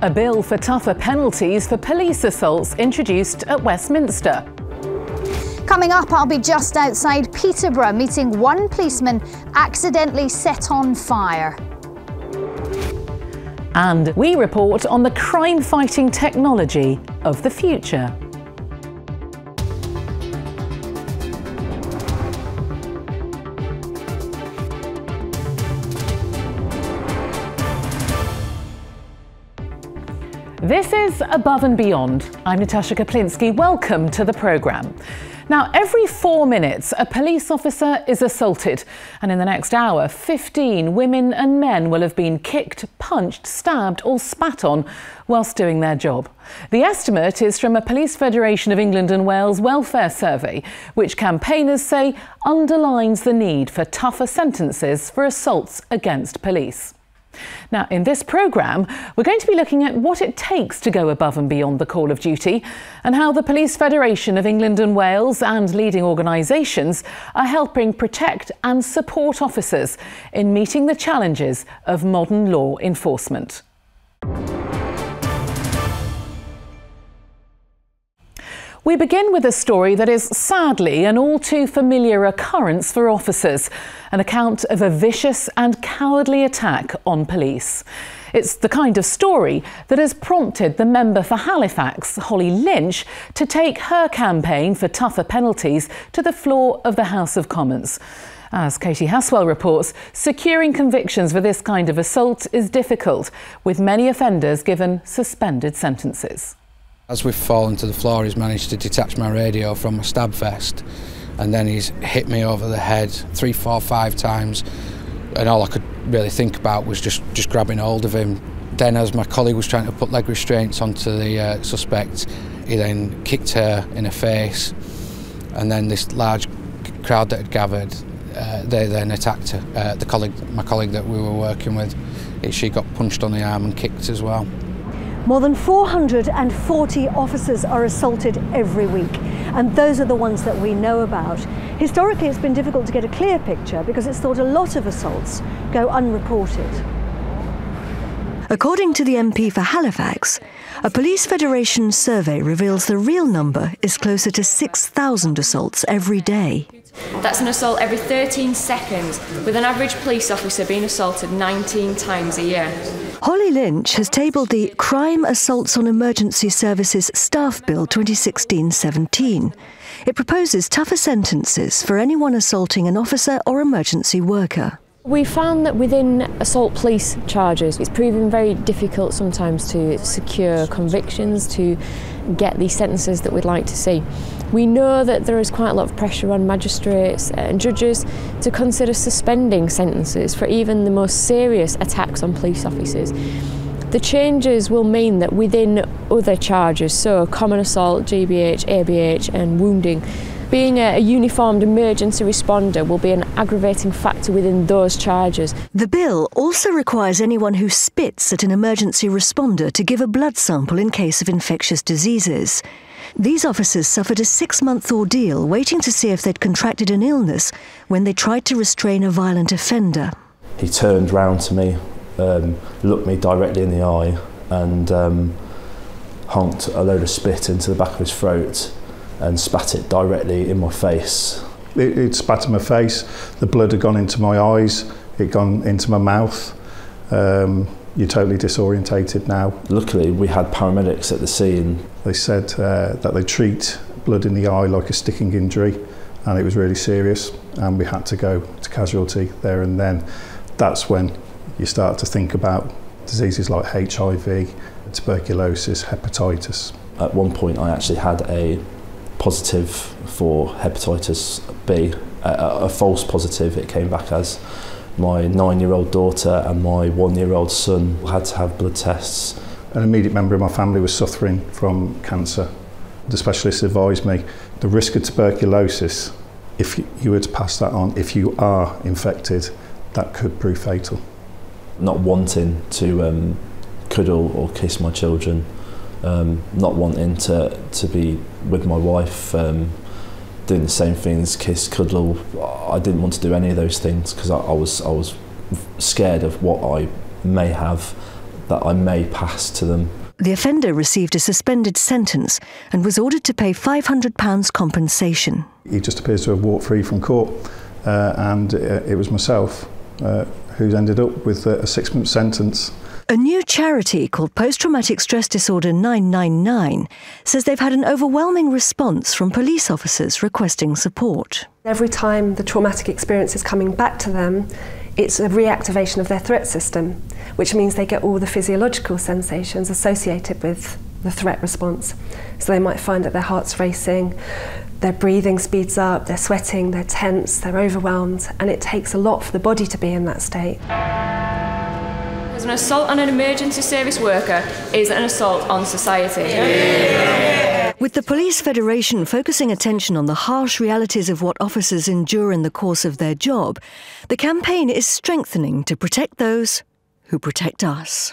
A bill for tougher penalties for police assaults introduced at Westminster. Coming up, I'll be just outside Peterborough meeting one policeman accidentally set on fire. And we report on the crime-fighting technology of the future. This is Above and Beyond. I'm Natasha Kaplinsky. Welcome to the programme. Now, every 4 minutes, a police officer is assaulted, and in the next hour, 15 women and men will have been kicked, punched, stabbed or spat on whilst doing their job. The estimate is from a Police Federation of England and Wales welfare survey, which campaigners say underlines the need for tougher sentences for assaults against police. Now, in this programme, we're going to be looking at what it takes to go above and beyond the call of duty and how the Police Federation of England and Wales and leading organisations are helping protect and support officers in meeting the challenges of modern law enforcement. We begin with a story that is sadly an all too familiar occurrence for officers, an account of a vicious and cowardly attack on police. It's the kind of story that has prompted the member for Halifax, Lynch, to take her campaign for tougher penalties to the floor of the House of Commons. As Katy Haswell reports, securing convictions for this kind of assault is difficult, with many offenders given suspended sentences. As we've fallen to the floor, he's managed to detach my radio from my stab vest, and then he's hit me over the head 3, 4, 5 times, and all I could really think about was just grabbing hold of him. Then, as my colleague was trying to put leg restraints onto the suspect, he then kicked her in the face, and then this large crowd that had gathered, they then attacked her. My colleague that we were working with, she got punched on the arm and kicked as well. More than 440 officers are assaulted every week, and those are the ones that we know about. Historically, it's been difficult to get a clear picture because it's thought a lot of assaults go unreported. According to the MP for Halifax, a Police Federation survey reveals the real number is closer to 6,000 assaults every day. That's an assault every 13 seconds, with an average police officer being assaulted 19 times a year. Lynch has tabled the Crime Assaults on Emergency Services Staff Bill 2016-17. It proposes tougher sentences for anyone assaulting an officer or emergency worker. We found that within assault police charges, it's proven very difficult sometimes to secure convictions, to get the sentences that we'd like to see. We know that there is quite a lot of pressure on magistrates and judges to consider suspending sentences for even the most serious attacks on police officers. The changes will mean that within other charges, so common assault, GBH, ABH and wounding, being a uniformed emergency responder will be an aggravating factor within those charges. The bill also requires anyone who spits at an emergency responder to give a blood sample in case of infectious diseases. These officers suffered a 6-month ordeal waiting to see if they'd contracted an illness when they tried to restrain a violent offender. He turned round to me, looked me directly in the eye and honked a load of spit into the back of his throat and spat it directly in my face. It spat in my face, the blood had gone into my eyes, it had gone into my mouth. You're totally disorientated now. Luckily, we had paramedics at the scene. They said that they treat blood in the eye like a sticking injury, and it was really serious, and we had to go to casualty there and then. That's when you start to think about diseases like HIV, tuberculosis, hepatitis. At one point, I actually had a positive for hepatitis B, a false positive it came back as. My 9-year-old daughter and my 1-year-old son had to have blood tests. An immediate member of my family was suffering from cancer. The specialist advised me the risk of tuberculosis, if you were to pass that on, if you are infected, that could prove fatal. Not wanting to cuddle or kiss my children, not wanting to be with my wife, doing the same things, kiss, cuddle. I didn't want to do any of those things because I was scared of what I may have that I may pass to them. The offender received a suspended sentence and was ordered to pay £500 compensation. He just appears to have walked free from court, and it was myself who ended up with a 6-month sentence. A new charity called Post-Traumatic Stress Disorder 999 says they've had an overwhelming response from police officers requesting support. Every time the traumatic experience is coming back to them, it's a reactivation of their threat system, which means they get all the physiological sensations associated with the threat response. So they might find that their heart's racing, their breathing speeds up, they're sweating, they're tense, they're overwhelmed, and it takes a lot for the body to be in that state. An assault on an emergency service worker is an assault on society. With the Police Federation focusing attention on the harsh realities of what officers endure in the course of their job, the campaign is strengthening to protect those who protect us.